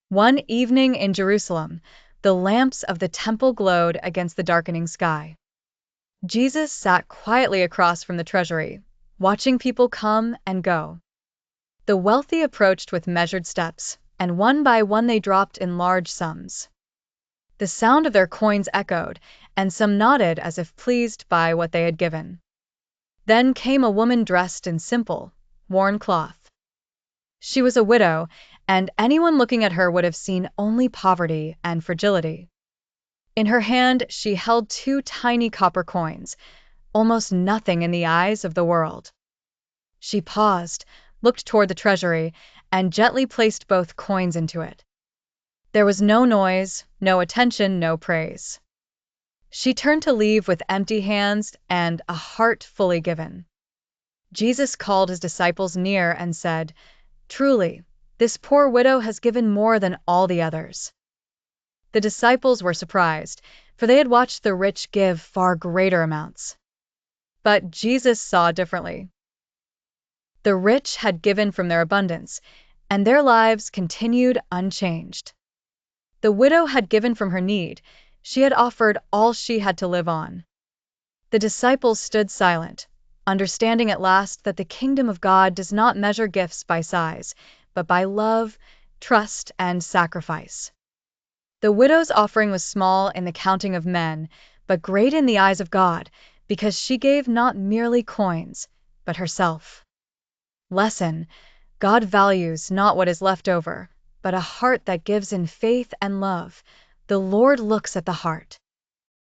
One evening in Jerusalem, the lamps of the temple glowed against the darkening sky. Jesus sat quietly across from the treasury, watching people come and go. The wealthy approached with measured steps, and one by one they dropped in large sums. The sound of their coins echoed, and some nodded as if pleased by what they had given. Then came a woman dressed in simple, worn cloth. She was a widow, and anyone looking at her would have seen only poverty and fragility. In her hand, she held two tiny copper coins, almost nothing in the eyes of the world. She paused, looked toward the treasury, and gently placed both coins into it. There was no noise, no attention, no praise. She turned to leave with empty hands and a heart fully given. Jesus called his disciples near and said, "Truly, this poor widow has given more than all the others." The disciples were surprised, for they had watched the rich give far greater amounts. But Jesus saw differently. The rich had given from their abundance, and their lives continued unchanged. The widow had given from her need. She had offered all she had to live on. The disciples stood silent, understanding at last that the kingdom of God does not measure gifts by size, but by love, trust, and sacrifice. The widow's offering was small in the counting of men, but great in the eyes of God, because she gave not merely coins, but herself. Lesson: God values not what is left over, but a heart that gives in faith and love. The Lord looks at the heart.